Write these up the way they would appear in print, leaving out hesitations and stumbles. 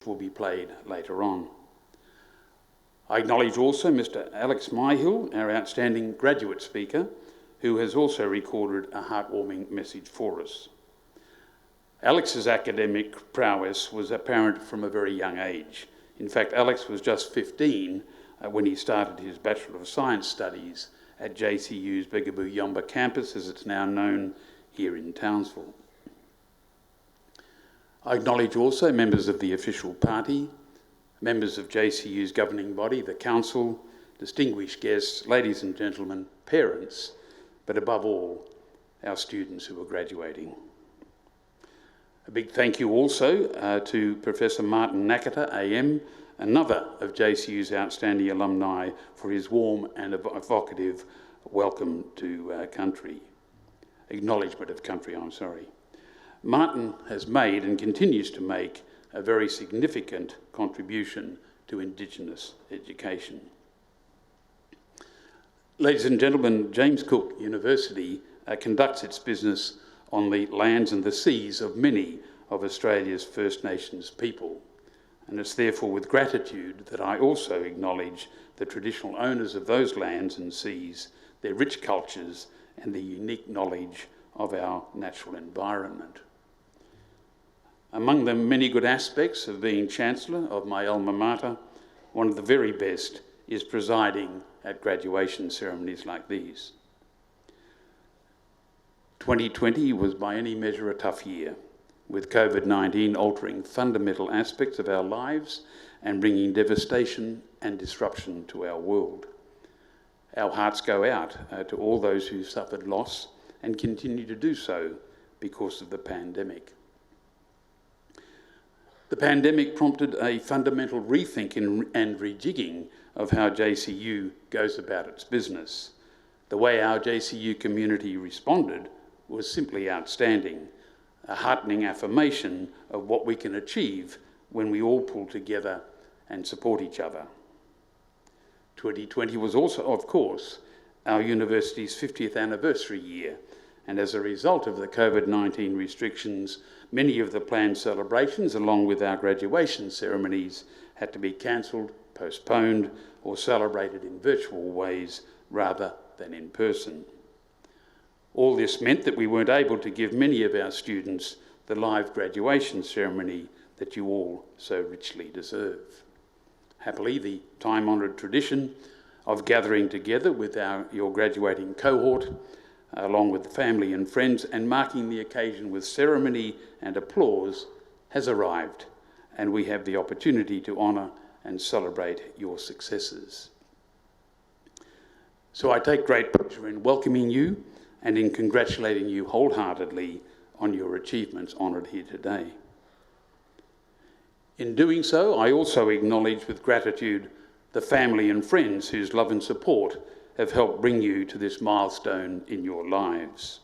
will be played later on. I acknowledge also Mr. Alex Myhill, our outstanding graduate speaker, who has also recorded a heartwarming message for us. Alex's academic prowess was apparent from a very young age. In fact, Alex was just 15 when he started his Bachelor of Science studies at JCU's Begaboo Yomba campus, as it's now known, here in Townsville. I acknowledge also members of the official party, members of JCU's governing body, the council, distinguished guests, ladies and gentlemen, parents, but above all, our students who are graduating. A big thank you also to Professor Martin Nakata, AM, another of JCU's outstanding alumni, for his warm and evocative welcome to country. Acknowledgement of country, I'm sorry. Martin has made and continues to make a very significant contribution to Indigenous education. Ladies and gentlemen, James Cook University conducts its business on the lands and the seas of many of Australia's First Nations people. And it's therefore with gratitude that I also acknowledge the traditional owners of those lands and seas, their rich cultures and the unique knowledge of our natural environment. Among them, many good aspects of being Chancellor of my alma mater, one of the very best is presiding at graduation ceremonies like these. 2020 was by any measure a tough year, with COVID-19 altering fundamental aspects of our lives and bringing devastation and disruption to our world. Our hearts go out to all those who suffered loss and continue to do so because of the pandemic. The pandemic prompted a fundamental rethink and rejigging of how JCU goes about its business. The way our JCU community responded was simply outstanding, a heartening affirmation of what we can achieve when we all pull together and support each other. 2020 was also, of course, our university's 50th anniversary year, and as a result of the COVID-19 restrictions, many of the planned celebrations, along with our graduation ceremonies, had to be cancelled, postponed, or celebrated in virtual ways rather than in person. All this meant that we weren't able to give many of our students the live graduation ceremony that you all so richly deserve. Happily, the time-honoured tradition of gathering together with your graduating cohort, along with the family and friends, and marking the occasion with ceremony and applause has arrived, and we have the opportunity to honour and celebrate your successes. So I take great pleasure in welcoming you and in congratulating you wholeheartedly on your achievements honoured here today. In doing so, I also acknowledge with gratitude the family and friends whose love and support have helped bring you to this milestone in your lives.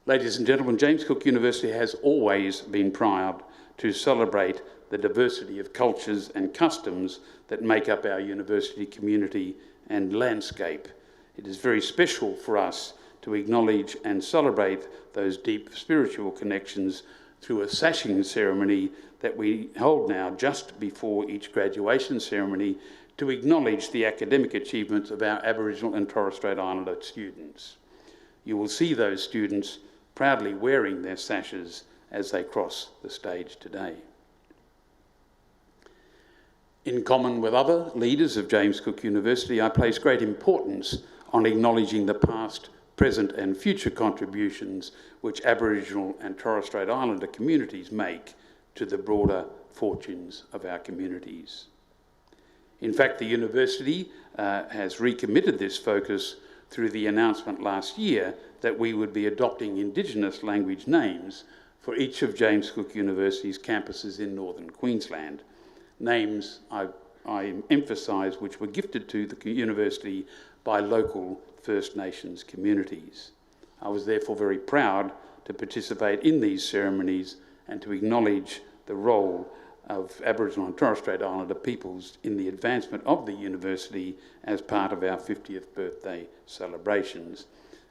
Ladies and gentlemen, James Cook University has always been proud to celebrate the diversity of cultures and customs that make up our university community and landscape. It is very special for us to acknowledge and celebrate those deep spiritual connections through a sashing ceremony that we hold now just before each graduation ceremony to acknowledge the academic achievements of our Aboriginal and Torres Strait Islander students. You will see those students proudly wearing their sashes as they cross the stage today. In common with other leaders of James Cook University, I place great importance on acknowledging the past, present and future contributions which Aboriginal and Torres Strait Islander communities make to the broader fortunes of our communities. In fact, the university has recommitted this focus through the announcement last year that we would be adopting Indigenous language names for each of James Cook University's campuses in northern Queensland. Names, I emphasise, which were gifted to the university by local First Nations communities. I was therefore very proud to participate in these ceremonies and to acknowledge the role of Aboriginal and Torres Strait Islander peoples in the advancement of the university as part of our 50th birthday celebrations.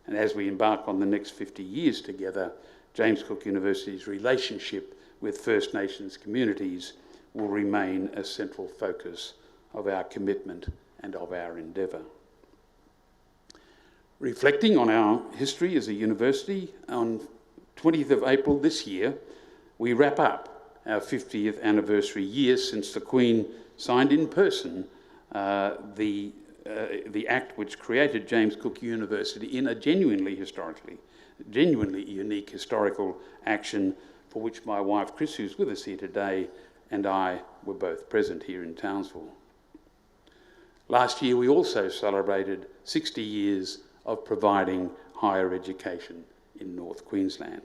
And as we embark on the next 50 years together, James Cook University's relationship with First Nations communities will remain a central focus of our commitment and of our endeavour. Reflecting on our history as a university, on 20th of April this year, we wrap up our 50th anniversary year since the Queen signed in person the act which created James Cook University in a genuinely unique historical action for which my wife Chris, who's with us here today, and I were both present here in Townsville. Last year we also celebrated 60 years of providing higher education in North Queensland.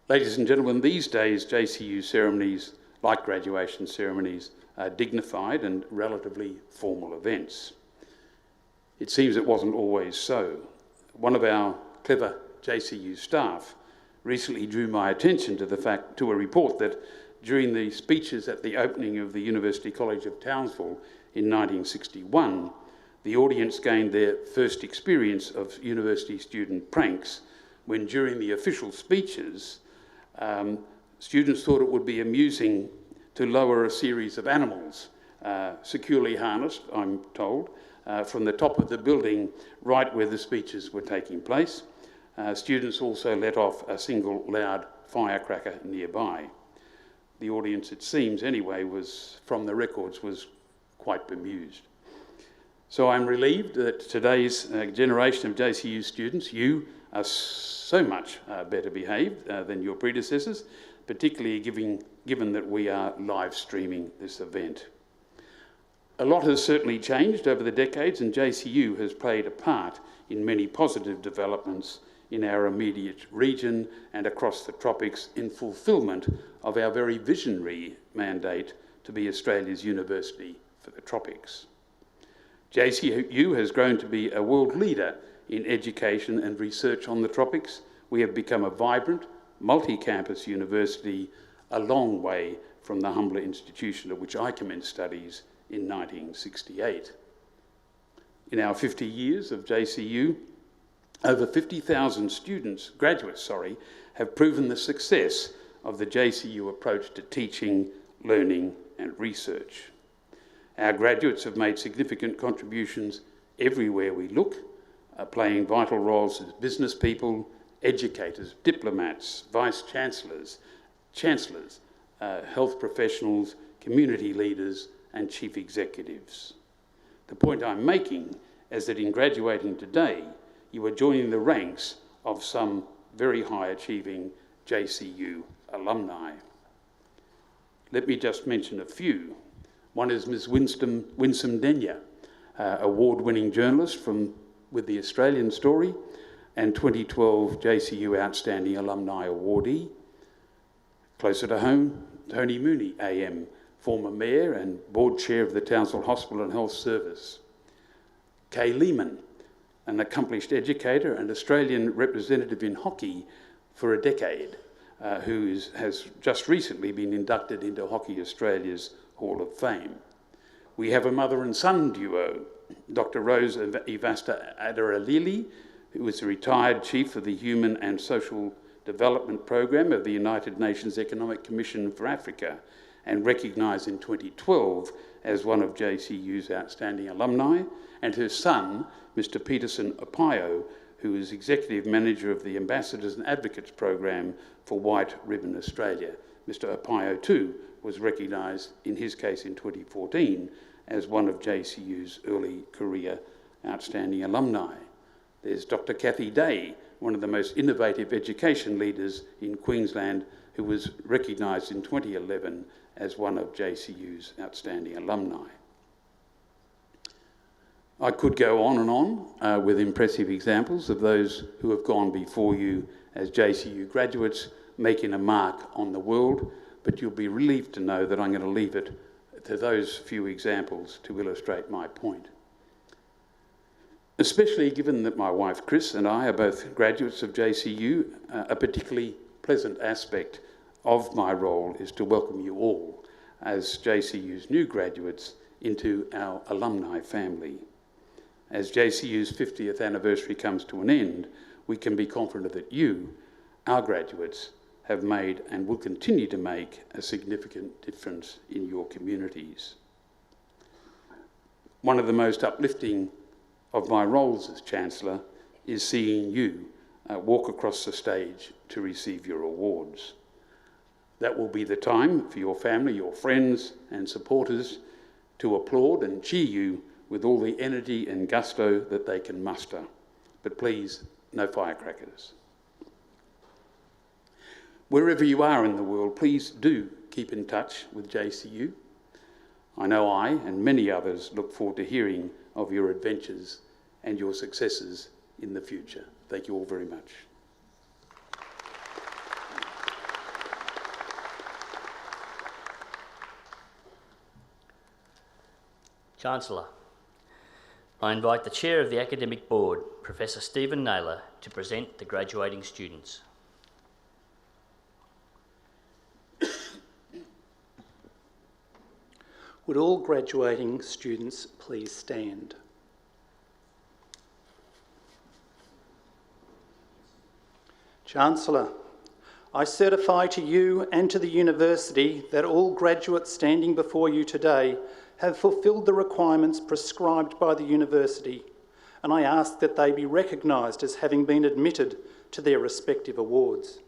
Ladies and gentlemen, these days JCU ceremonies, like graduation ceremonies, are dignified and relatively formal events. It seems it wasn't always so. One of our clever JCU staff recently drew my attention to a report that during the speeches at the opening of the University College of Townsville in 1961, the audience gained their first experience of university student pranks when during the official speeches, students thought it would be amusing to lower a series of animals, securely harnessed, I'm told, from the top of the building right where the speeches were taking place. Students also let off a single loud firecracker nearby. The audience, it seems anyway, from the records, was quite bemused. So I'm relieved that today's generation of JCU students, you are so much better behaved than your predecessors, particularly given that we are live streaming this event. A lot has certainly changed over the decades, and JCU has played a part in many positive developments in our immediate region and across the tropics in fulfilment of our very visionary mandate to be Australia's university for the tropics. JCU has grown to be a world leader in education and research on the tropics. We have become a vibrant, multi-campus university, a long way from the humbler institution at which I commenced studies in 1968. In our 50 years of JCU, over 50,000 graduates, have proven the success of the JCU approach to teaching, learning and research. Our graduates have made significant contributions everywhere we look, playing vital roles as business people, educators, diplomats, vice-chancellors, health professionals, community leaders and chief executives. The point I'm making is that in graduating today, you are joining the ranks of some very high-achieving JCU alumni. Let me just mention a few. One is Ms. Winsome Denya, award-winning journalist with The Australian Story and 2012 JCU Outstanding Alumni Awardee. Closer to home, Tony Mooney, AM, former Mayor and Board Chair of the Townsville Hospital and Health Service. Kay Lehman, an accomplished educator and Australian representative in hockey for a decade, who has just recently been inducted into Hockey Australia's Hall of Fame. We have a mother and son duo, Dr. Rose Ivasta Adaralili, who is a retired chief of the Human and Social Development Program of the United Nations Economic Commission for Africa, and recognised in 2012 as one of JCU's outstanding alumni, and her son, Mr. Peterson Apayo, who is Executive Manager of the Ambassadors and Advocates Program for White Ribbon Australia. Mr. Apayo too was recognised, in his case in 2014, as one of JCU's early career outstanding alumni. There's Dr. Kathy Day, one of the most innovative education leaders in Queensland, who was recognised in 2011 as one of JCU's outstanding alumni. I could go on and on with impressive examples of those who have gone before you as JCU graduates, making a mark on the world, but you'll be relieved to know that I'm going to leave it to those few examples to illustrate my point. Especially given that my wife Chris and I are both graduates of JCU, a particularly pleasant aspect of my role is to welcome you all as JCU's new graduates into our alumni family. As JCU's 50th anniversary comes to an end, we can be confident that you, our graduates, have made and will continue to make a significant difference in your communities. One of the most uplifting of my roles as Chancellor is seeing you walk across the stage to receive your awards. That will be the time for your family, your friends and supporters to applaud and cheer you with all the energy and gusto that they can muster. But please, no firecrackers. Wherever you are in the world, please do keep in touch with JCU. I know I and many others look forward to hearing of your adventures and your successes in the future. Thank you all very much. Chancellor, I invite the Chair of the Academic Board, Professor Stephen Naylor, to present the graduating students. Would all graduating students please stand? Chancellor, I certify to you and to the University that all graduates standing before you today have fulfilled the requirements prescribed by the University, and I ask that they be recognised as having been admitted to their respective awards.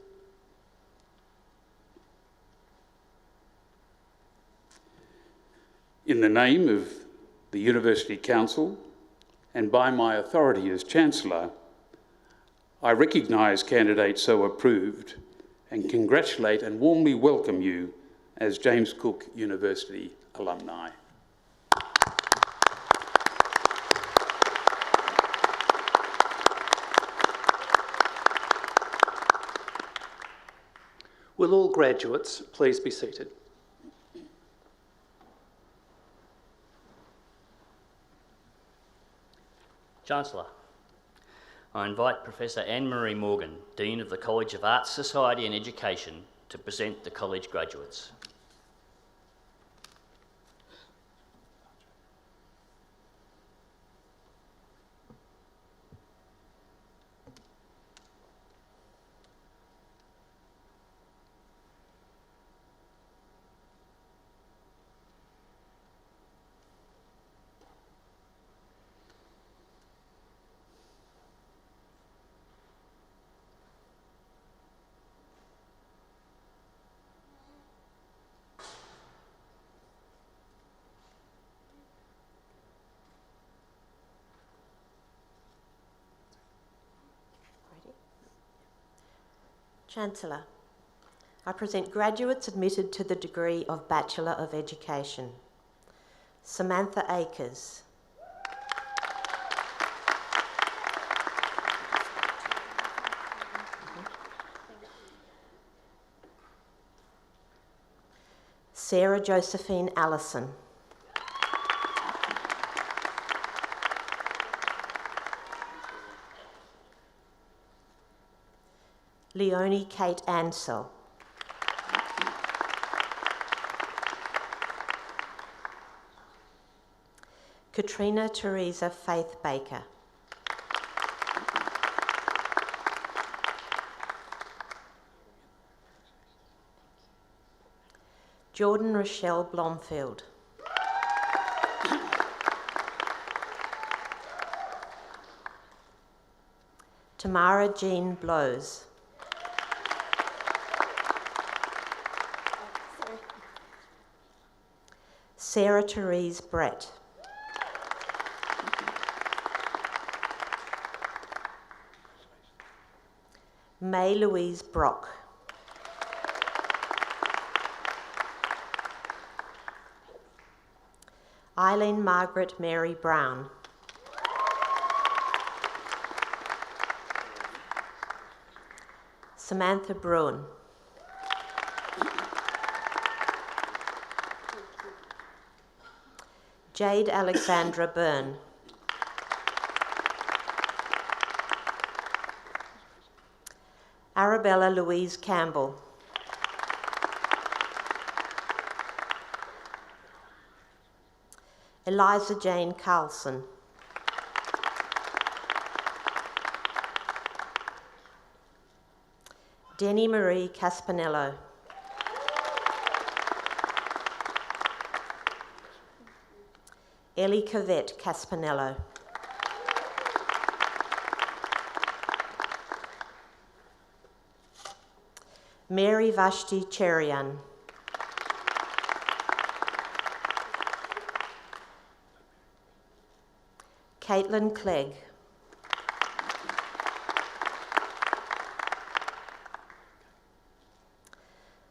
In the name of the University Council and by my authority as Chancellor, I recognise candidates so approved and congratulate and warmly welcome you as James Cook University alumni. Will all graduates please be seated? Chancellor, I invite Professor Anne-Marie Morgan, Dean of the College of Arts, Society and Education, to present the college graduates. Chancellor, I present graduates admitted to the degree of Bachelor of Education. Samantha Akers. Sarah Josephine Allison. Leonie Kate Ansell. Katrina Teresa Faith Baker. Jordan Rochelle Blomfield. Tamara Jean Blows. Sarah Therese Brett. May Louise Brock. Eileen Margaret Mary Brown. Samantha Bruin. Jade Alexandra Byrne. Arabella Louise Campbell. Eliza Jane Carlson. Denny Marie Caspanello. Ellie Cavett Caspanello. Mary Vashti Cherian. Caitlin Clegg.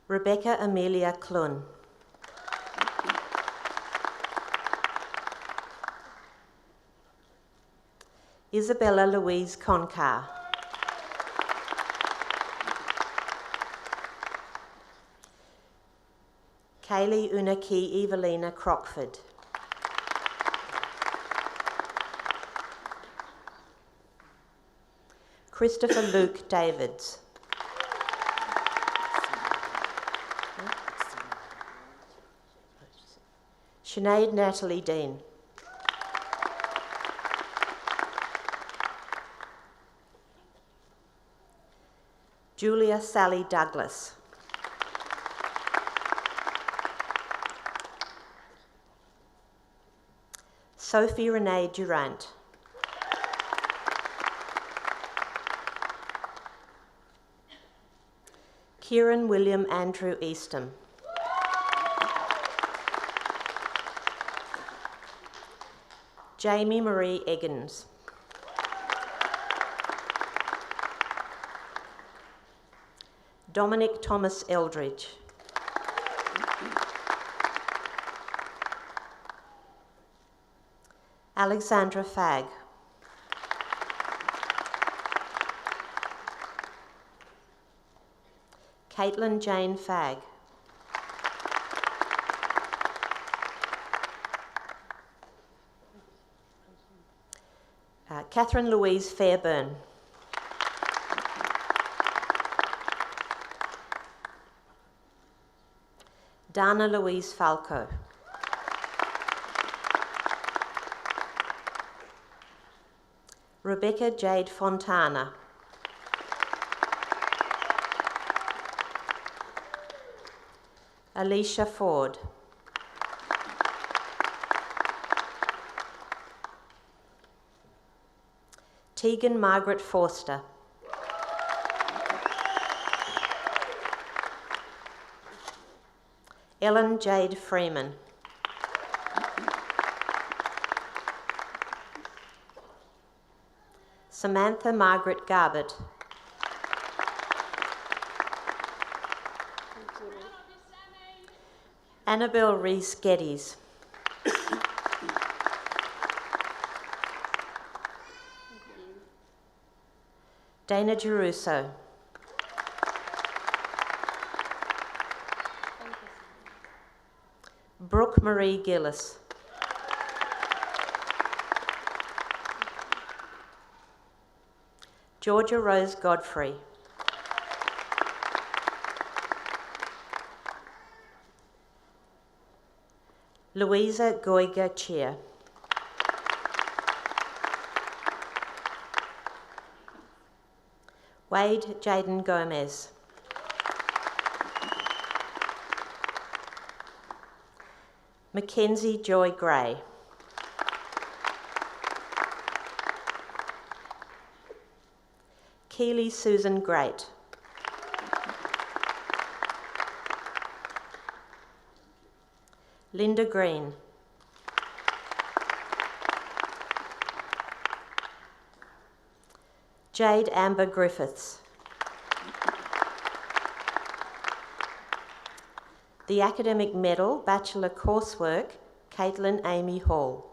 Rebecca Amelia Clun. Isabella Louise Concar. Kaylee Unaki Evelina Crockford. Christopher Luke Davids. Sinead Natalie Dean. Julia Sally Douglas. Sophie Renee Durant. Kieran William Andrew Eastham. Jamie Marie Eggins. Dominic Thomas Eldridge. Alexandra Fagg. Caitlin Jane Fagg. Catherine Louise Fairburn. Dana Louise Falco. Rebecca Jade Fontana. Alicia Ford. Tegan Margaret Forster. Ellen Jade Freeman. Samantha Margaret Garbett. Annabelle Reese Geddes. Dana Geruso. Brooke Marie Gillis. Georgia Rose Godfrey. Louisa Goiga Cheer. Wade Jaden Gomez. Mackenzie Joy Gray. Keely Susan Great. Linda Green. Jade Amber Griffiths. The Academic Medal, Bachelor Coursework, Caitlin Amy Hall.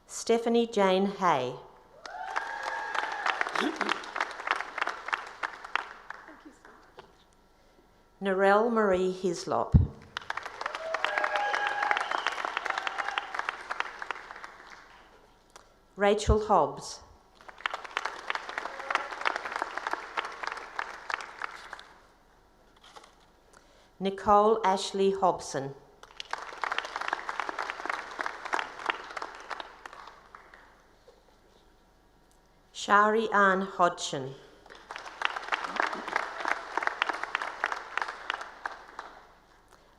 Stephanie Jane Hay. Narelle Marie Hislop. Rachel Hobbs. Nicole Ashley Hobson. Shari Ann Hodgson.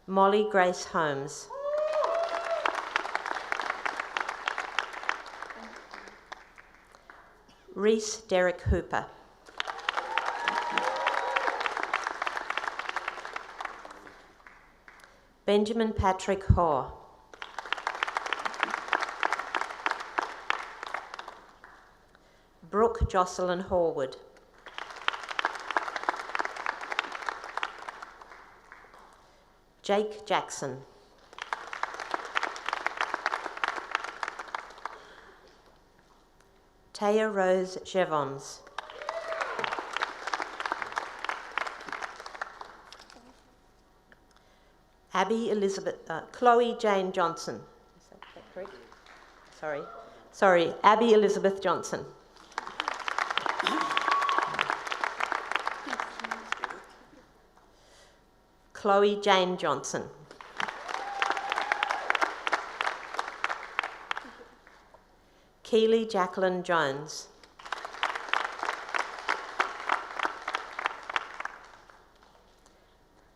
Molly Grace Holmes. Reese Derek Hooper. Benjamin Patrick Hoare. Brooke Jocelyn Horwood. Jake Jackson. Taya Rose Jevons. Chloe Jane Johnson. Is that correct? Sorry, Abby Elizabeth Johnson. Chloe Jane Johnson. Keely Jacqueline Jones.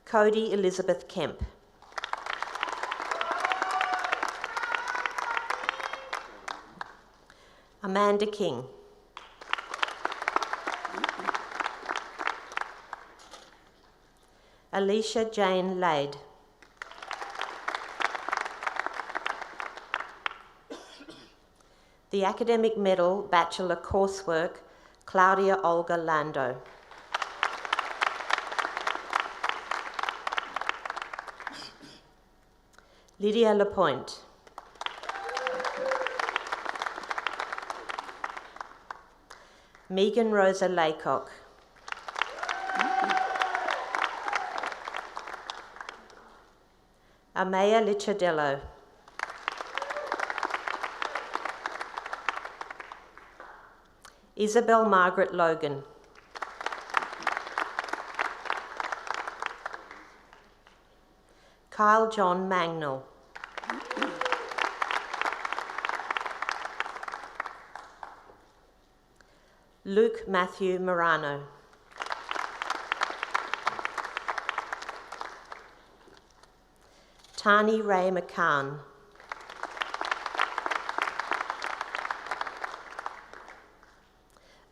Cody Elizabeth Kemp. Amanda King. Alicia Jane Lade. The Academic Medal Bachelor Coursework, Claudia Olga Lando. Lydia Lapointe. Megan Rosa Laycock. Amaya Licciardello. Isabel Margaret Logan. Kyle John Mangnall. Luke Matthew Morano. Tani Ray McCann.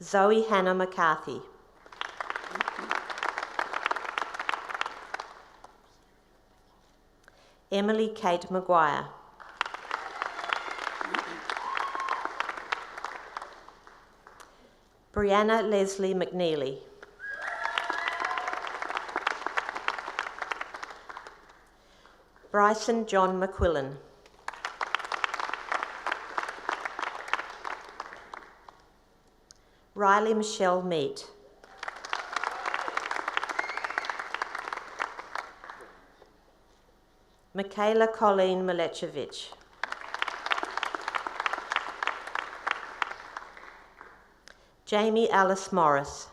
Zoe Hannah McCarthy. Emily Kate Maguire. Brianna Leslie McNeely. Bryson John McQuillan. Riley Michelle Meat. Michaela Colleen Milechevich. Jamie Alice Morris.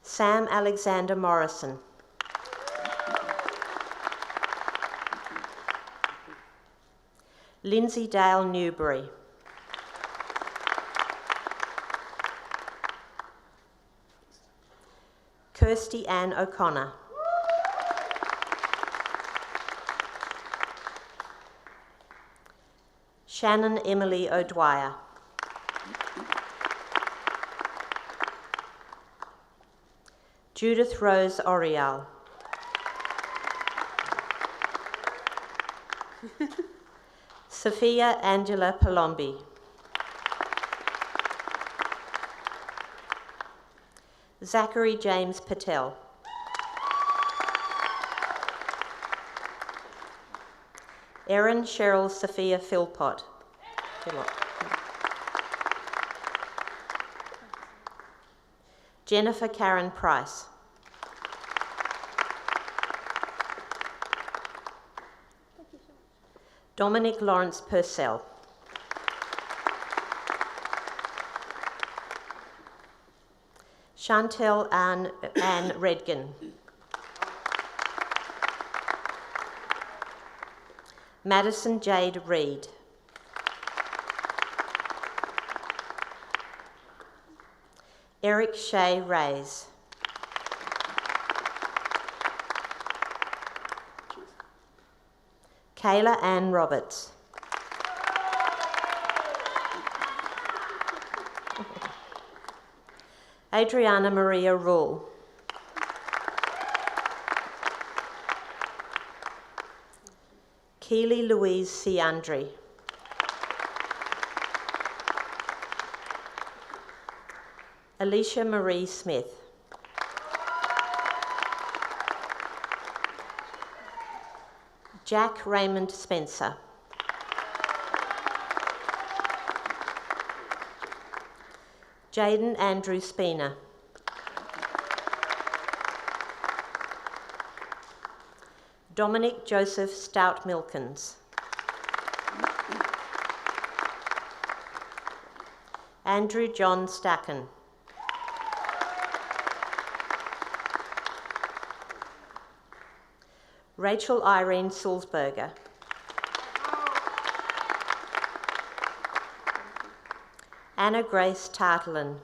Sam Alexander Morrison. Lindsay Dale Newbury. Kirsty Ann O'Connor. Shannon Emily O'Dwyer. Judith Rose Oriel. Sophia Angela Palombi. Zachary James Patel. Erin Cheryl Sophia Philpott. Jennifer Karen Price. Dominic Lawrence Purcell. Chantel Ann Redgan. Madison Jade Reed. Eric Shea Rays. Kayla Ann Roberts. Adriana Maria Rule. Keely Louise Ciandri. Alicia Marie Smith. Jack Raymond Spencer. Jaden Andrew Spina. Dominic Joseph Stout Milkins. Andrew John Stacken. Rachel Irene Sulzberger. Anna Grace Tartland.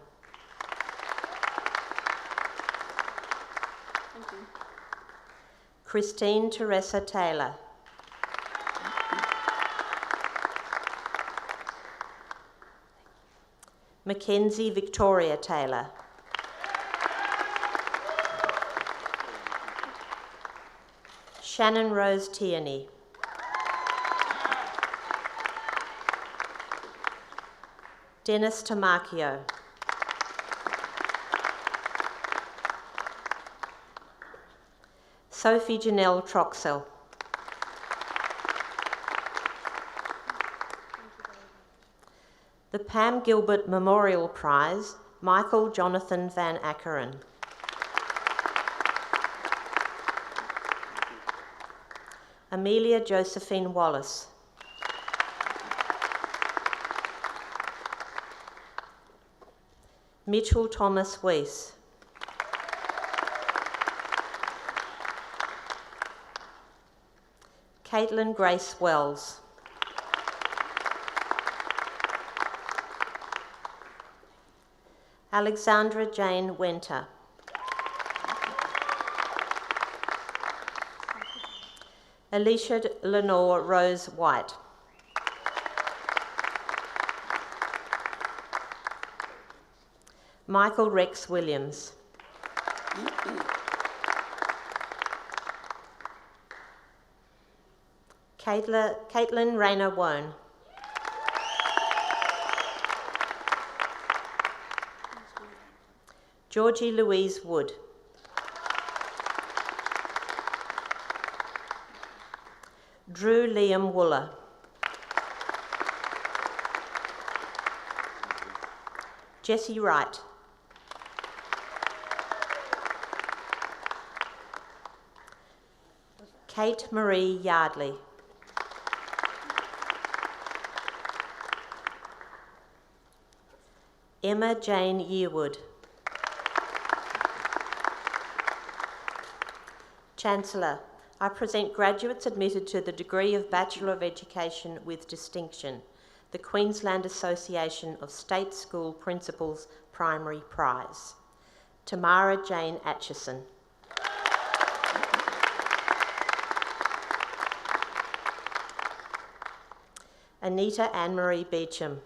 Christine Teresa Taylor. Mackenzie Victoria Taylor. Shannon Rose Tierney. Dennis Tamakio. Sophie Janelle Troxell. The Pam Gilbert Memorial Prize, Michael Jonathan Van Ackeren. Amelia Josephine Wallace. Mitchell Thomas Weiss. Caitlin Grace Wells. Alexandra Jane Wenter. Alicia Lenore Rose White. Michael Rex Williams. Caitlin Rayner Wone. Georgie Louise Wood. Drew Liam Wooler. Jessie Wright. Kate Marie Yardley. Emma Jane Yearwood. Chancellor, I present graduates admitted to the degree of Bachelor of Education with Distinction, the Queensland Association of State School Principals Primary Prize. Tamara Jane Atchison. Anita Anne-Marie Beecham.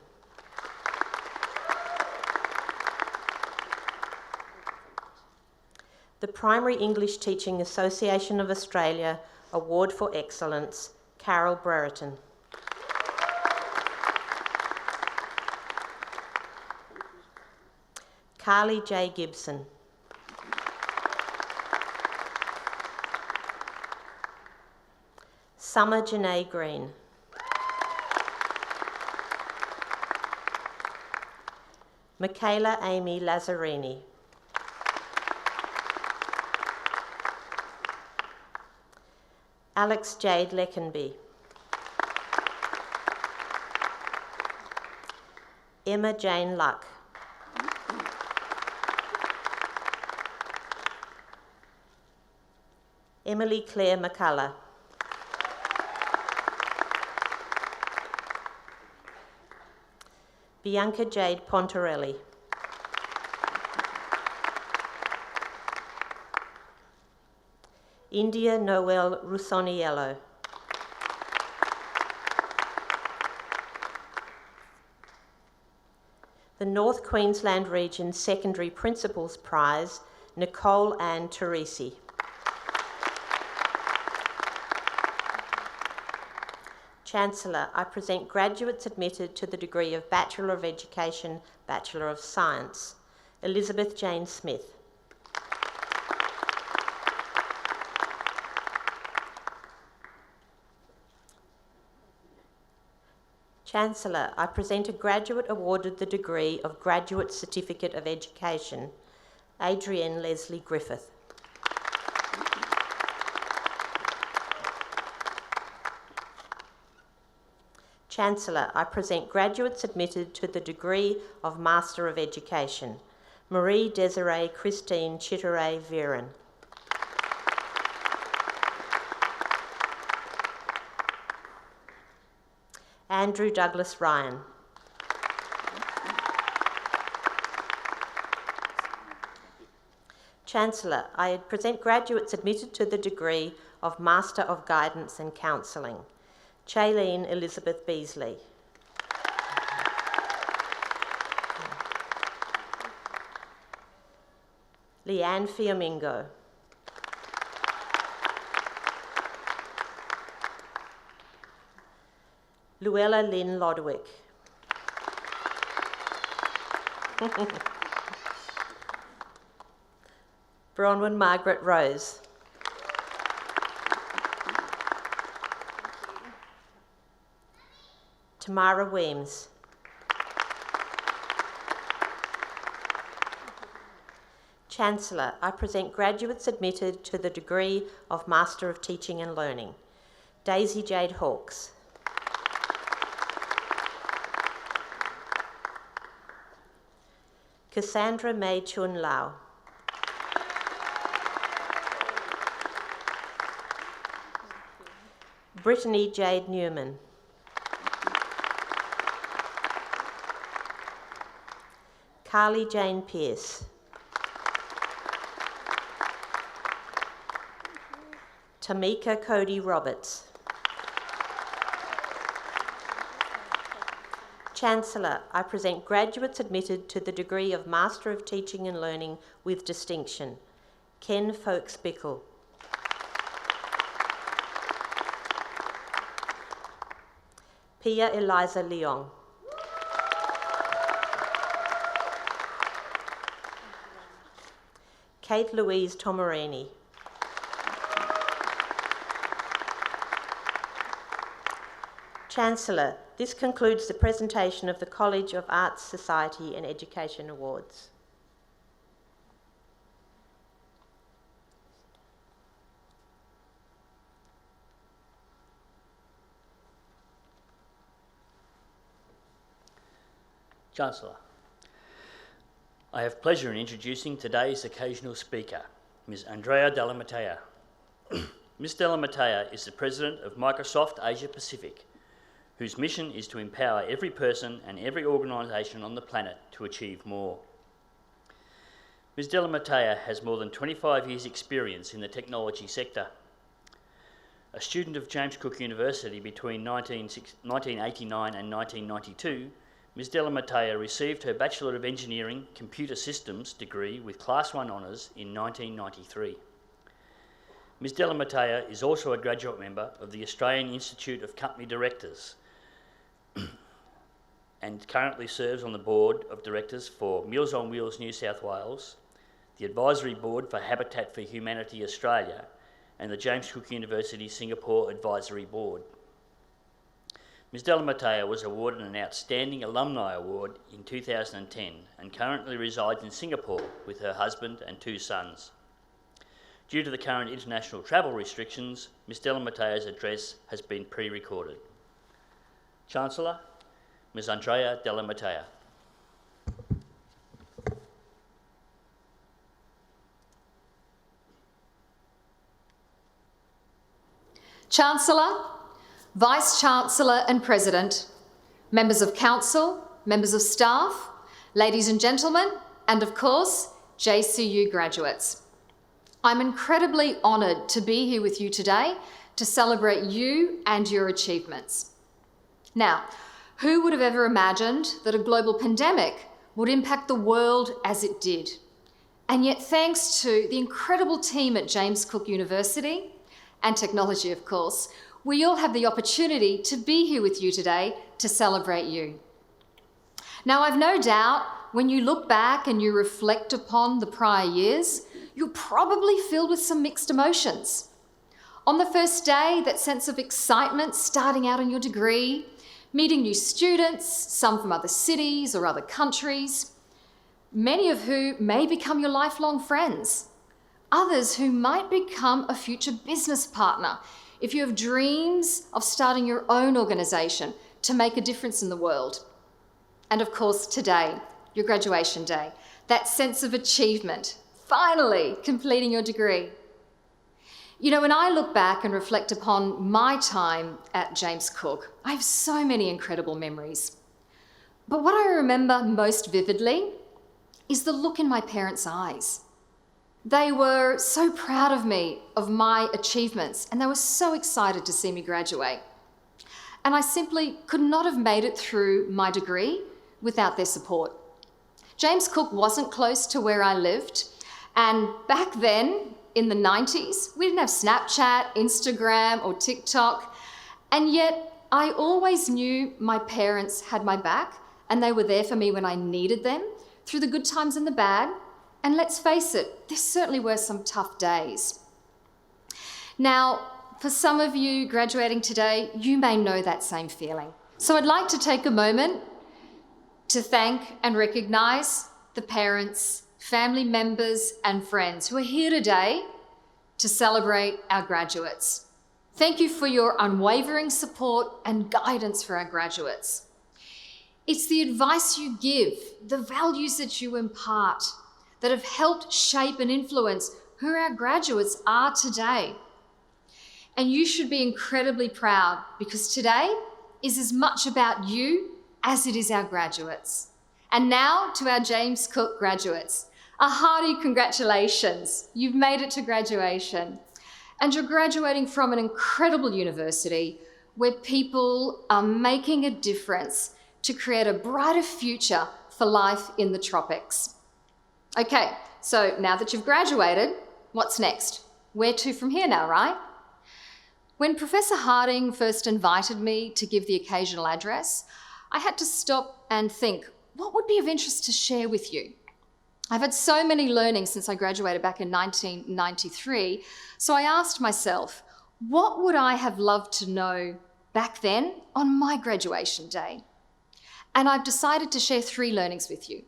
The Primary English Teaching Association of Australia Award for Excellence, Carol Brereton. Carly J. Gibson. Summer Janae Green. Michaela Amy Lazzarini. Alex Jade Leckenby. Emma Jane Luck. Emily Claire McCullough. Bianca Jade Pontarelli. India Noel Rusoniello. The North Queensland Region Secondary Principals Prize, Nicole Ann Teresi. Chancellor, I present graduates admitted to the degree of Bachelor of Education, Bachelor of Science. Elizabeth Jane Smith. Chancellor, I present a graduate awarded the degree of Graduate Certificate of Education, Adrienne Leslie Griffith. Chancellor, I present graduates admitted to the degree of Master of Education, Marie Desiree Christine Chitteray Viren. Andrew Douglas Ryan. Chancellor, I present graduates admitted to the degree of Master of Guidance and Counselling, Chaylene Elizabeth Beasley. Leanne Fiamingo. Luella Lynn Lodewick. Bronwyn Margaret Rose. Tamara Weems. Chancellor, I present graduates admitted to the degree of Master of Teaching and Learning, Daisy Jade Hawkes. Cassandra May Chun Lau. Brittany Jade Newman. Carly Jane Pearce. Tamika Cody Roberts. Chancellor, I present graduates admitted to the degree of Master of Teaching and Learning with distinction, Ken Folkes Bickle. Pia Eliza Leong. Kate Louise Tomarini. Chancellor, this concludes the presentation of the College of Arts, Society and Education Awards. Chancellor, I have pleasure in introducing today's occasional speaker, Ms. Andrea Della Matea. Ms. Della Matea is the President of Microsoft Asia Pacific, whose mission is to empower every person and every organisation on the planet to achieve more. Ms. Della Matea has more than 25 years' experience in the technology sector. A student of James Cook University between 1989 and 1992, Ms. Della Matea received her Bachelor of Engineering Computer Systems degree with Class 1 Honours in 1993. Ms. Della Matea is also a graduate member of the Australian Institute of Company Directors and currently serves on the Board of Directors for Meals on Wheels New South Wales, the Advisory Board for Habitat for Humanity Australia, and the James Cook University Singapore Advisory Board. Ms. Della Matea was awarded an Outstanding Alumni Award in 2010 and currently resides in Singapore with her husband and 2 sons. Due to the current international travel restrictions, Ms. Della Matea's address has been pre-recorded. Chancellor, Ms. Andrea Della Matea. Chancellor, Vice-Chancellor and President, members of Council, members of staff, ladies and gentlemen, and of course, JCU graduates. I'm incredibly honoured to be here with you today to celebrate you and your achievements. Now, who would have ever imagined that a global pandemic would impact the world as it did? And yet, thanks to the incredible team at James Cook University, and technology, of course, we all have the opportunity to be here with you today to celebrate you. Now, I've no doubt when you look back and you reflect upon the prior years, you're probably filled with some mixed emotions. On the first day, that sense of excitement starting out on your degree, meeting new students, some from other cities or other countries, many of who may become your lifelong friends, others who might become a future business partner if you have dreams of starting your own organisation to make a difference in the world. And of course, today, your graduation day, that sense of achievement, finally completing your degree. You know, when I look back and reflect upon my time at James Cook, I have so many incredible memories. But what I remember most vividly is the look in my parents' eyes. They were so proud of me, of my achievements, and they were so excited to see me graduate. And I simply could not have made it through my degree without their support. James Cook wasn't close to where I lived, and back then, in the 90s, we didn't have Snapchat, Instagram, or TikTok, and yet I always knew my parents had my back, and they were there for me when I needed them, through the good times and the bad. And let's face it, there certainly were some tough days. Now, for some of you graduating today, you may know that same feeling. So I'd like to take a moment to thank and recognise the parents, family members and friends who are here today to celebrate our graduates. Thank you for your unwavering support and guidance for our graduates. It's the advice you give, the values that you impart, that have helped shape and influence who our graduates are today. And you should be incredibly proud because today is as much about you as it is our graduates. And now to our James Cook graduates, a hearty congratulations. You've made it to graduation. And you're graduating from an incredible university where people are making a difference to create a brighter future for life in the tropics. Okay, so now that you've graduated, what's next? Where to from here now, right? When Professor Harding first invited me to give the occasional address, I had to stop and think, what would be of interest to share with you? I've had so many learnings since I graduated back in 1993, so I asked myself, what would I have loved to know back then on my graduation day? And I've decided to share 3 learnings with you.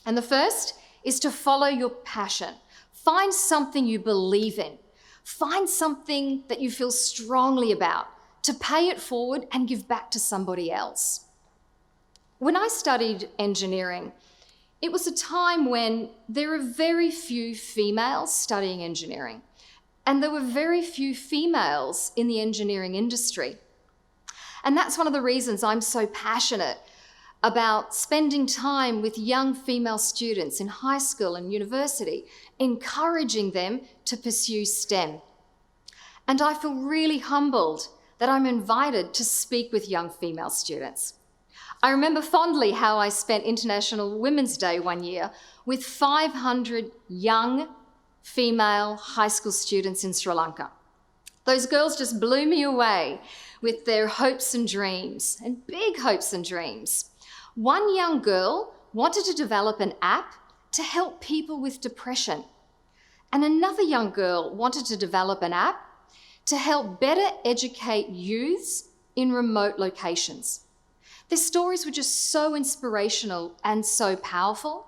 And the first is to follow your passion. Find something you believe in. Find something that you feel strongly about to pay it forward and give back to somebody else. When I studied engineering, it was a time when there were very few females studying engineering, and there were very few females in the engineering industry. And that's one of the reasons I'm so passionate about spending time with young female students in high school and university, encouraging them to pursue STEM. And I feel really humbled that I'm invited to speak with young female students. I remember fondly how I spent International Women's Day one year with 500 young female high school students in Sri Lanka. Those girls just blew me away with their hopes and dreams, and big hopes and dreams. One young girl wanted to develop an app to help people with depression. And another young girl wanted to develop an app to help better educate youths in remote locations. Their stories were just so inspirational and so powerful.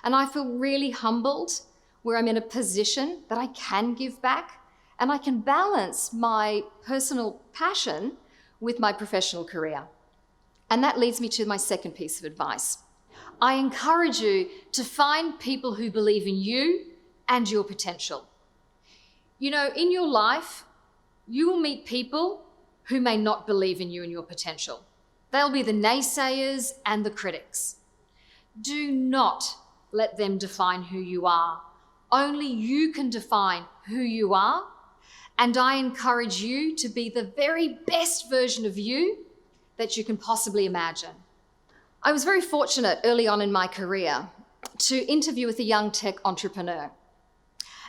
And I feel really humbled where I'm in a position that I can give back and I can balance my personal passion with my professional career. And that leads me to my second piece of advice. I encourage you to find people who believe in you and your potential. You know, in your life, you will meet people who may not believe in you and your potential. They'll be the naysayers and the critics. Do not let them define who you are. Only you can define who you are, and I encourage you to be the very best version of you that you can possibly imagine. I was very fortunate early on in my career to interview with a young tech entrepreneur.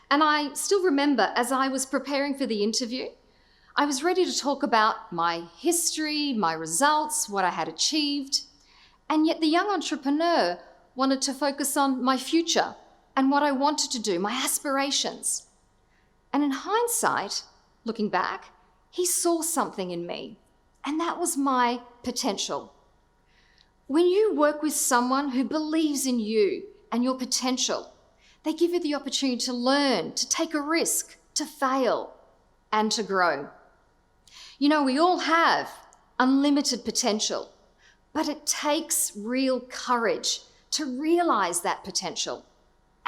And I still remember, as I was preparing for the interview, I was ready to talk about my history, my results, what I had achieved, and yet the young entrepreneur wanted to focus on my future and what I wanted to do, my aspirations. And in hindsight, looking back, he saw something in me, and that was my potential. When you work with someone who believes in you and your potential, they give you the opportunity to learn, to take a risk, to fail, and to grow. You know, we all have unlimited potential, but it takes real courage to realize that potential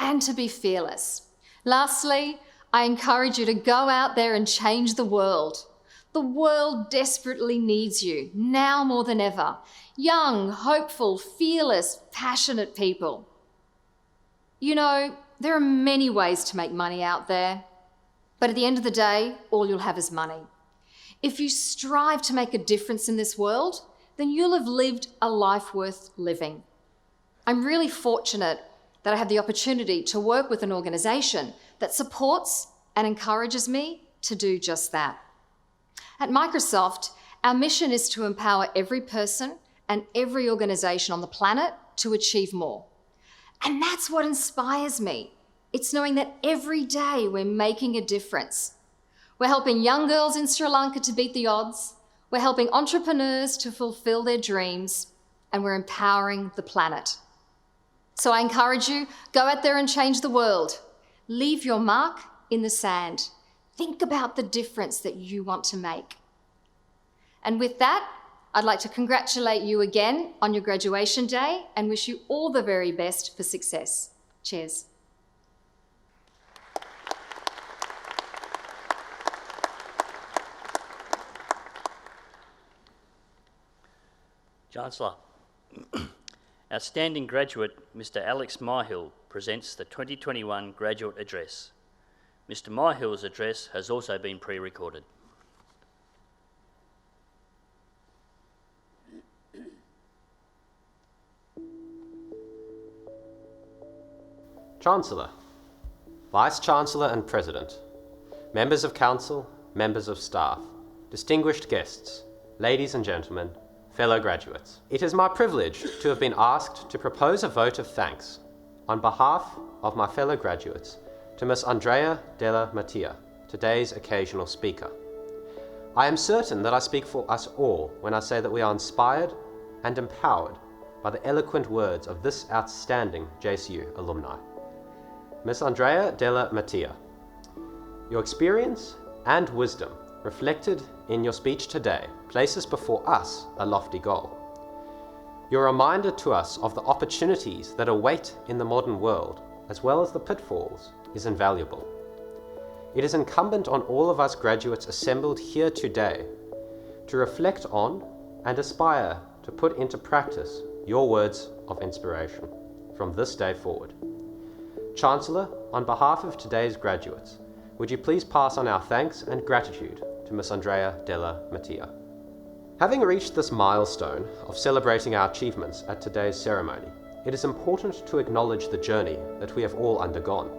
and to be fearless. Lastly, I encourage you to go out there and change the world. The world desperately needs you, now more than ever. Young, hopeful, fearless, passionate people. You know, there are many ways to make money out there, but at the end of the day, all you'll have is money. If you strive to make a difference in this world, then you'll have lived a life worth living. I'm really fortunate that I have the opportunity to work with an organisation that supports and encourages me to do just that. At Microsoft, our mission is to empower every person and every organisation on the planet to achieve more. And that's what inspires me. It's knowing that every day we're making a difference. We're helping young girls in Sri Lanka to beat the odds. We're helping entrepreneurs to fulfill their dreams, and we're empowering the planet. So I encourage you, go out there and change the world. Leave your mark in the sand. Think about the difference that you want to make. And with that, I'd like to congratulate you again on your graduation day and wish you all the very best for success. Cheers. Chancellor, outstanding graduate Mr. Alex Myhill presents the 2021 Graduate Address. Mr. Myhill's address has also been pre-recorded. Chancellor, Vice-Chancellor and President, members of Council, members of staff, distinguished guests, ladies and gentlemen, fellow graduates. It is my privilege to have been asked to propose a vote of thanks on behalf of my fellow graduates to Ms. Andrea Della Mattia, today's occasional speaker. I am certain that I speak for us all when I say that we are inspired and empowered by the eloquent words of this outstanding JCU alumni. Ms. Andrea Della Mattia, your experience and wisdom reflected in your speech today places before us a lofty goal. Your reminder to us of the opportunities that await in the modern world, as well as the pitfalls, is invaluable. It is incumbent on all of us graduates assembled here today to reflect on and aspire to put into practice your words of inspiration from this day forward. Chancellor, on behalf of today's graduates, would you please pass on our thanks and gratitude to Ms. Andrea Della Mattia. Having reached this milestone of celebrating our achievements at today's ceremony, it is important to acknowledge the journey that we have all undergone.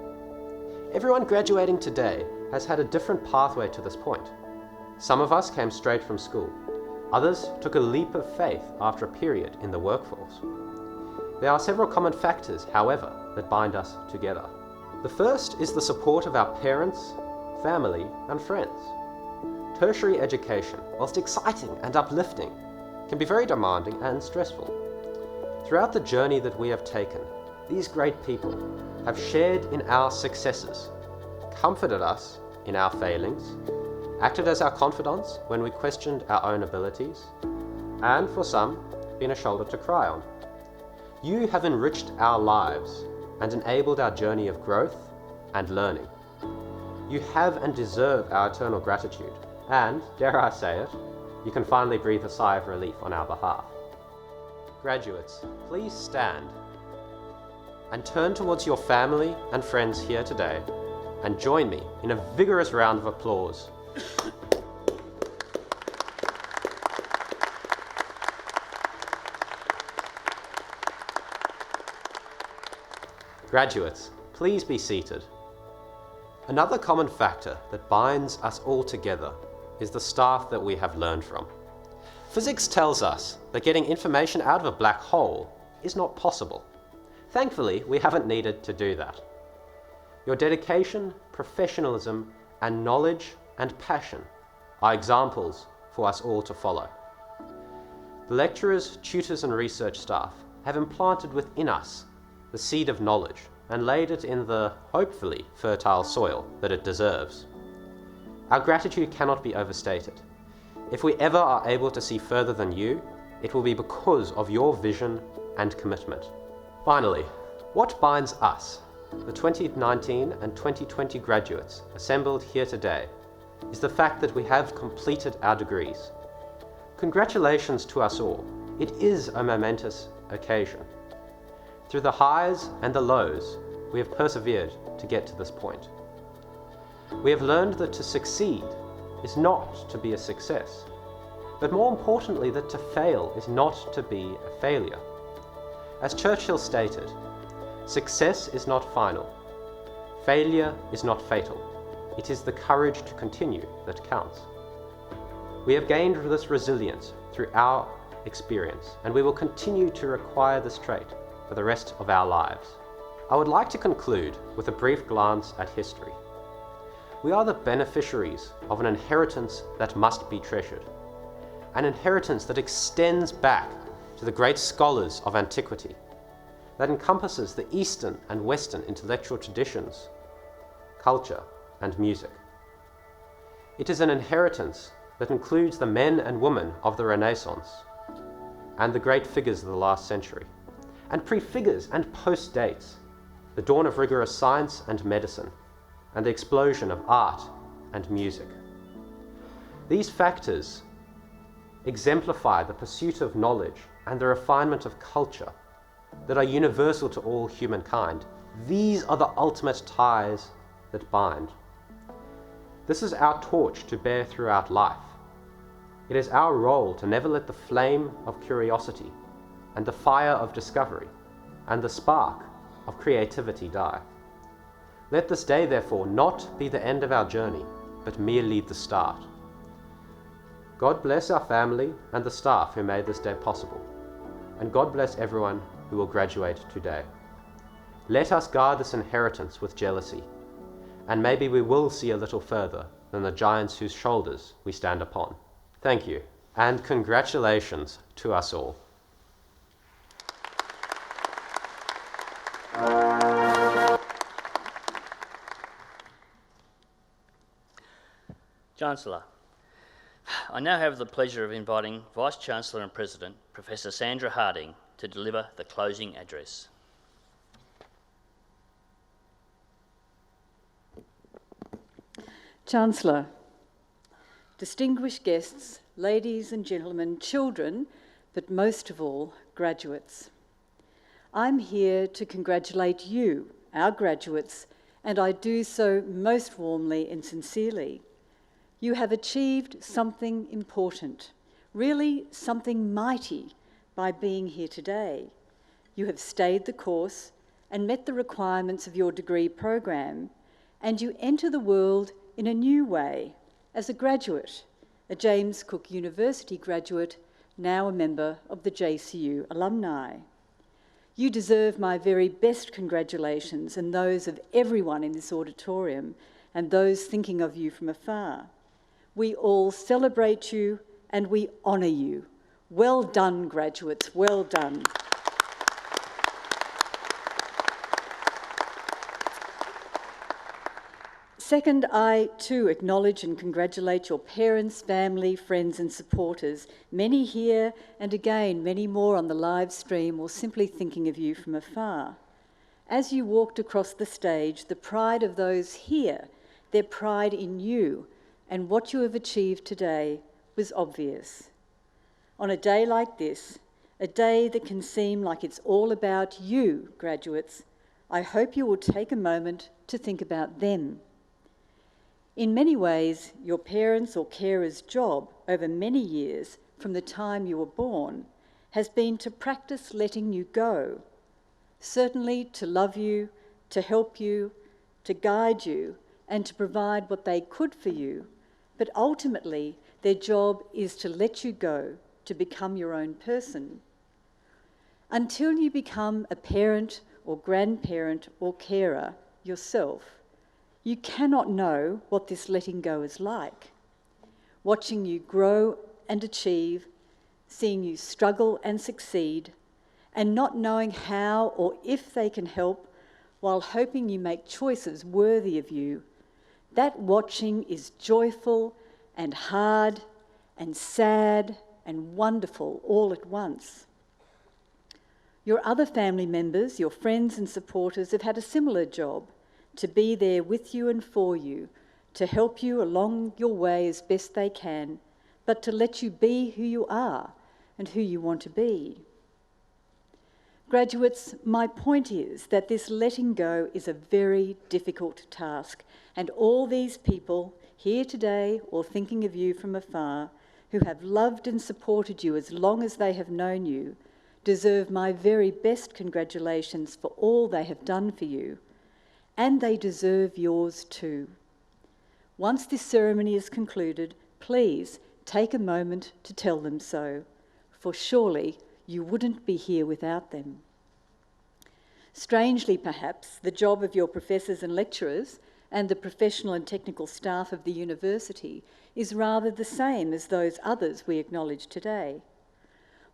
Everyone graduating today has had a different pathway to this point. Some of us came straight from school. Others took a leap of faith after a period in the workforce. There are several common factors, however, that bind us together. The first is the support of our parents, family, and friends. Tertiary education, whilst exciting and uplifting, can be very demanding and stressful. Throughout the journey that we have taken, these great people have shared in our successes, comforted us in our failings, acted as our confidants when we questioned our own abilities, and for some, been a shoulder to cry on. You have enriched our lives and enabled our journey of growth and learning. You have and deserve our eternal gratitude, and, dare I say it, you can finally breathe a sigh of relief on our behalf. Graduates, please stand. and turn towards your family and friends here today and join me in a vigorous round of applause. Graduates, please be seated. Another common factor that binds us all together is the staff that we have learned from. Physics tells us that getting information out of a black hole is not possible. Thankfully, we haven't needed to do that. Your dedication, professionalism, and knowledge and passion are examples for us all to follow. The lecturers, tutors, and research staff have implanted within us the seed of knowledge and laid it in the, hopefully, fertile soil that it deserves. Our gratitude cannot be overstated. If we ever are able to see further than you, it will be because of your vision and commitment. Finally, what binds us, the 2019 and 2020 graduates assembled here today, is the fact that we have completed our degrees. Congratulations to us all. It is a momentous occasion. Through the highs and the lows, we have persevered to get to this point. We have learned that to succeed is not to be a success, but more importantly that to fail is not to be a failure. As Churchill stated, success is not final, failure is not fatal, it is the courage to continue that counts. We have gained this resilience through our experience, and we will continue to acquire this trait for the rest of our lives. I would like to conclude with a brief glance at history. We are the beneficiaries of an inheritance that must be treasured, an inheritance that extends back to the great scholars of antiquity, that encompasses the Eastern and Western intellectual traditions, culture, and music. It is an inheritance that includes the men and women of the Renaissance and the great figures of the last century, and prefigures and post-dates the dawn of rigorous science and medicine, and the explosion of art and music. These factors exemplify the pursuit of knowledge and the refinement of culture that are universal to all humankind. These are the ultimate ties that bind. This is our torch to bear throughout life. It is our role to never let the flame of curiosity and the fire of discovery and the spark of creativity die. Let this day, therefore, not be the end of our journey, but merely the start. God bless our family and the staff who made this day possible, and God bless everyone who will graduate today. Let us guard this inheritance with jealousy, and maybe we will see a little further than the giants whose shoulders we stand upon. Thank you, and congratulations to us all. Chancellor, I now have the pleasure of inviting Vice-Chancellor and President, Professor Sandra Harding, to deliver the closing address. Chancellor, distinguished guests, ladies and gentlemen, children, but most of all, graduates. I'm here to congratulate you, our graduates, and I do so most warmly and sincerely. You have achieved something important, really something mighty, by being here today. You have stayed the course and met the requirements of your degree program, and you enter the world in a new way as a graduate, a James Cook University graduate, now a member of the JCU alumni. You deserve my very best congratulations and those of everyone in this auditorium and those thinking of you from afar. We all celebrate you and we honour you. Well done, graduates, well done. Second, I too acknowledge and congratulate your parents, family, friends and supporters, many here and again many more on the live stream or simply thinking of you from afar. As you walked across the stage, the pride of those here, their pride in you and what you have achieved today was obvious. On a day like this, a day that can seem like it's all about you, graduates, I hope you will take a moment to think about them. In many ways, your parents' or carers' job over many years from the time you were born has been to practice letting you go, certainly to love you, to help you, to guide you, and to provide what they could for you, but ultimately their job is to let you go, to become your own person. Until you become a parent or grandparent or carer yourself, you cannot know what this letting go is like. Watching you grow and achieve, seeing you struggle and succeed, and not knowing how or if they can help while hoping you make choices worthy of you, that watching is joyful and hard and sad and wonderful all at once. Your other family members, your friends and supporters have had a similar job, to be there with you and for you, to help you along your way as best they can, but to let you be who you are and who you want to be. Graduates, my point is that this letting go is a very difficult task, and all these people here today or thinking of you from afar who have loved and supported you as long as they have known you deserve my very best congratulations for all they have done for you, and they deserve yours too. Once this ceremony is concluded, please take a moment to tell them so, for surely you wouldn't be here without them. Strangely, perhaps, the job of your professors and lecturers and the professional and technical staff of the university is rather the same as those others we acknowledge today.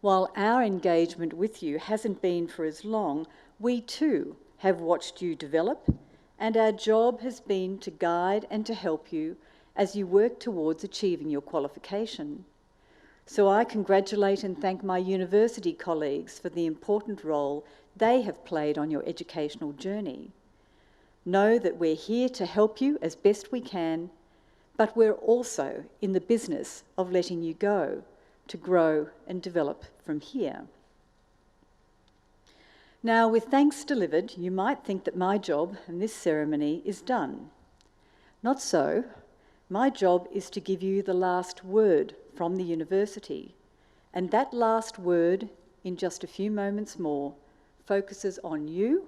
While our engagement with you hasn't been for as long, we too have watched you develop, and our job has been to guide and to help you as you work towards achieving your qualification. So I congratulate and thank my university colleagues for the important role they have played on your educational journey. Know that we're here to help you as best we can, but we're also in the business of letting you go, to grow and develop from here. Now, with thanks delivered, you might think that my job in this ceremony is done. Not so. My job is to give you the last word from the university, and that last word, in just a few moments more, focuses on you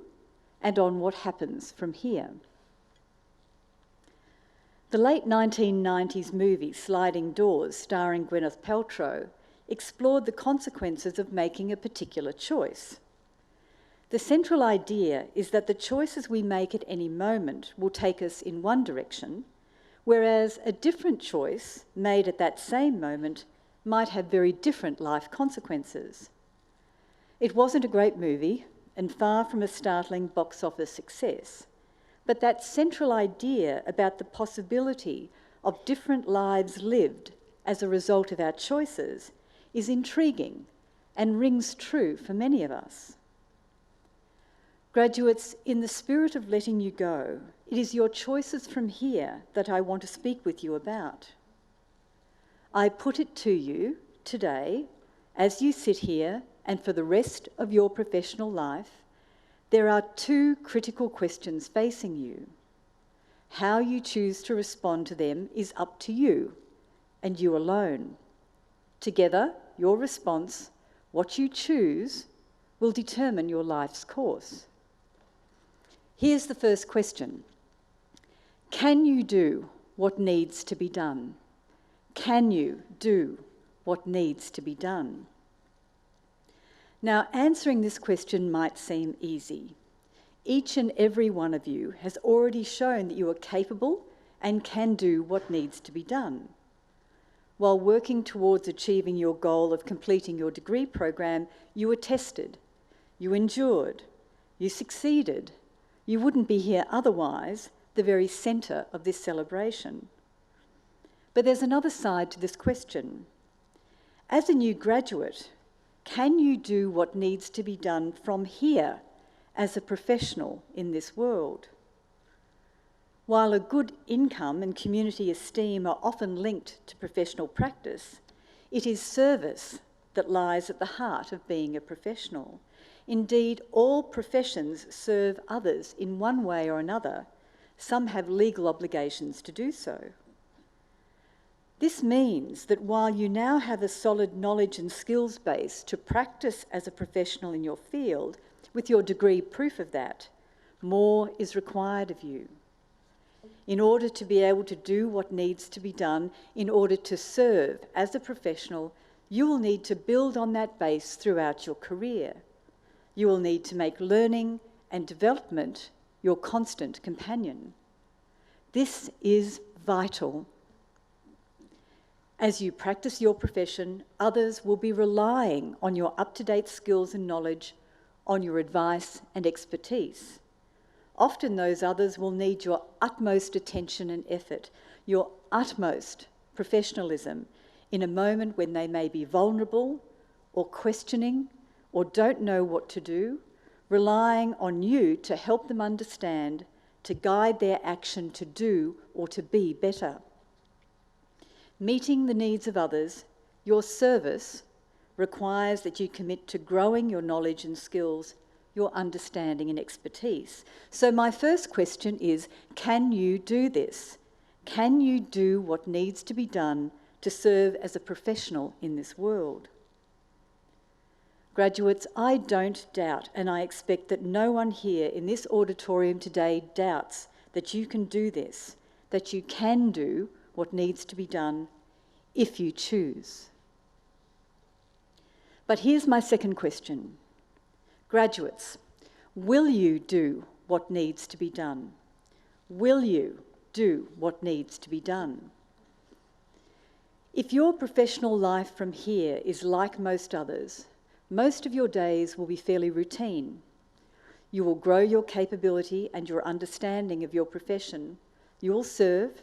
and on what happens from here. The late 1990s movie Sliding Doors, starring Gwyneth Paltrow, explored the consequences of making a particular choice. The central idea is that the choices we make at any moment will take us in one direction, whereas a different choice made at that same moment might have very different life consequences. It wasn't a great movie and far from a startling box office success, but that central idea about the possibility of different lives lived as a result of our choices is intriguing and rings true for many of us. Graduates, in the spirit of letting you go, it is your choices from here that I want to speak with you about. I put it to you today, as you sit here and for the rest of your professional life, there are two critical questions facing you. How you choose to respond to them is up to you, and you alone. Together, your response, what you choose, will determine your life's course. Here's the first question. Can you do what needs to be done? Can you do what needs to be done? Now, answering this question might seem easy. Each and every one of you has already shown that you are capable and can do what needs to be done. While working towards achieving your goal of completing your degree program, you were tested, you endured, you succeeded. You wouldn't be here otherwise, the very centre of this celebration. But there's another side to this question. As a new graduate, can you do what needs to be done from here as a professional in this world? While a good income and community esteem are often linked to professional practice, it is service that lies at the heart of being a professional. Indeed, all professions serve others in one way or another. Some have legal obligations to do so. This means that while you now have a solid knowledge and skills base to practice as a professional in your field, with your degree proof of that, more is required of you. In order to be able to do what needs to be done, in order to serve as a professional, you will need to build on that base throughout your career. You will need to make learning and development your constant companion. This is vital. As you practice your profession, others will be relying on your up-to-date skills and knowledge, on your advice and expertise. Often those others will need your utmost attention and effort, your utmost professionalism in a moment when they may be vulnerable or questioning or don't know what to do, relying on you to help them understand, to guide their action to do or to be better. Meeting the needs of others, your service, requires that you commit to growing your knowledge and skills, your understanding and expertise. So my first question is, can you do this? Can you do what needs to be done to serve as a professional in this world? Graduates, I don't doubt, and I expect that no one here in this auditorium today doubts that you can do this, that you can do what needs to be done if you choose. But here's my second question. Graduates, will you do what needs to be done? Will you do what needs to be done? If your professional life from here is like most others, most of your days will be fairly routine. You will grow your capability and your understanding of your profession. You will serve.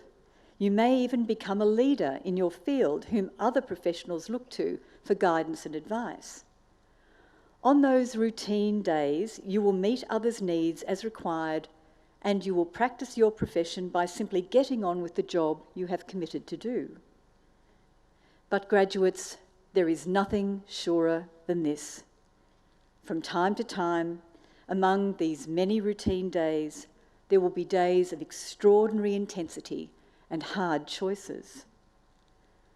You may even become a leader in your field whom other professionals look to for guidance and advice. On those routine days, you will meet others' needs as required, and you will practice your profession by simply getting on with the job you have committed to do. But graduates, there is nothing surer than this. From time to time, among these many routine days, there will be days of extraordinary intensity and hard choices.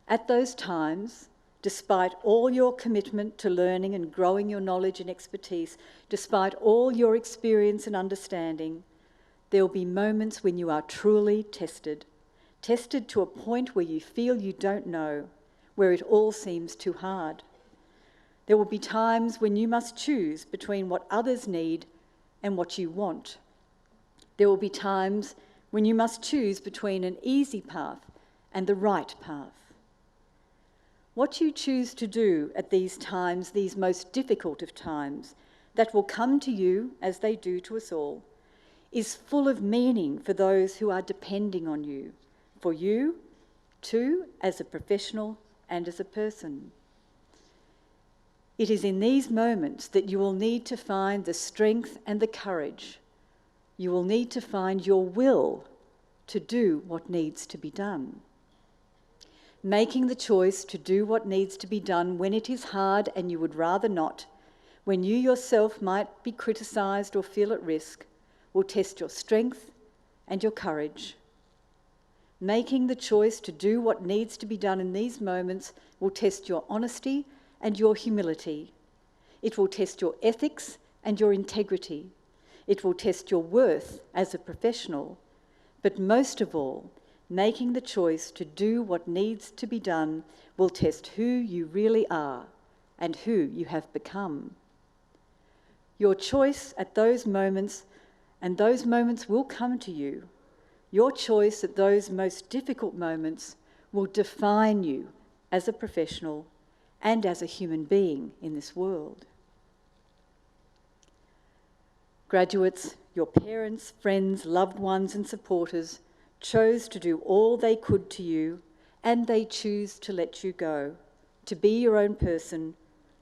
At those times, despite all your commitment to learning and growing your knowledge and expertise, despite all your experience and understanding, there will be moments when you are truly tested to a point where you feel you don't know, where it all seems too hard. There will be times when you must choose between what others need and what you want. There will be times when you must choose between an easy path and the right path. What you choose to do at these times, these most difficult of times, that will come to you, as they do to us all, is full of meaning for those who are depending on you, for you, too, as a professional and as a person. It is in these moments that you will need to find the strength and the courage. You will need to find your will to do what needs to be done. Making the choice to do what needs to be done when it is hard and you would rather not, when you yourself might be criticised or feel at risk, will test your strength and your courage. Making the choice to do what needs to be done in these moments will test your honesty and your humility. It will test your ethics and your integrity. It will test your worth as a professional. But most of all, making the choice to do what needs to be done will test who you really are and who you have become. Your choice at those moments, and those moments will come to you, your choice at those most difficult moments will define you as a professional and as a human being in this world. Graduates, your parents, friends, loved ones and supporters chose to do all they could to you, and they choose to let you go, to be your own person,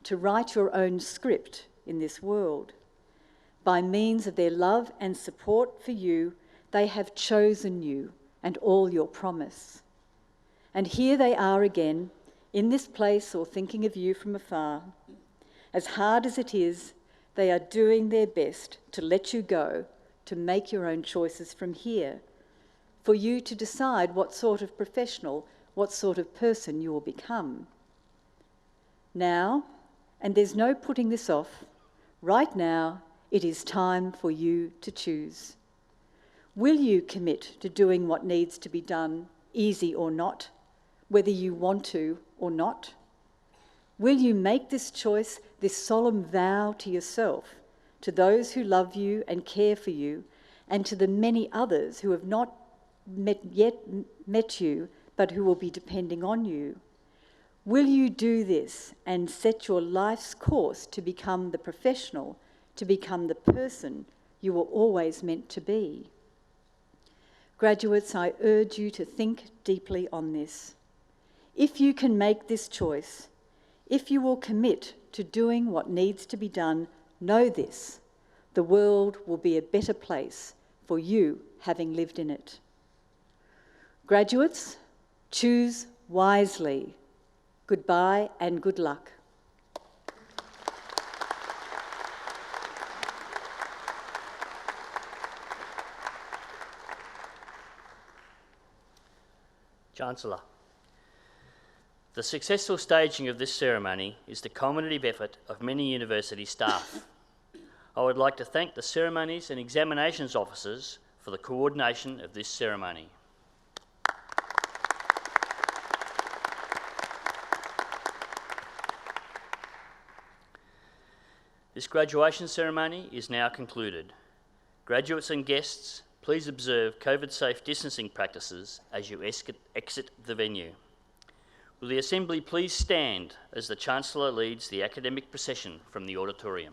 to write your own script in this world. By means of their love and support for you, they have chosen you and all your promise. And here they are again, in this place or thinking of you from afar. As hard as it is, they are doing their best to let you go, to make your own choices from here, for you to decide what sort of professional, what sort of person you will become. Now, and there's no putting this off, right now, it is time for you to choose. Will you commit to doing what needs to be done, easy or not, whether you want to or not? Will you make this choice, this solemn vow to yourself, to those who love you and care for you, and to the many others who have not yet met you, but who will be depending on you? Will you do this and set your life's course to become the professional, to become the person you were always meant to be? Graduates, I urge you to think deeply on this. If you can make this choice, if you will commit to doing what needs to be done, know this: the world will be a better place for you having lived in it. Graduates, choose wisely. Goodbye and good luck. Chancellor, the successful staging of this ceremony is the culminative effort of many university staff. I would like to thank the Ceremonies and Examinations Officers for the coordination of this ceremony. This graduation ceremony is now concluded. Graduates and guests, please observe COVID-safe distancing practices as you exit the venue. Will the Assembly please stand as the Chancellor leads the academic procession from the auditorium?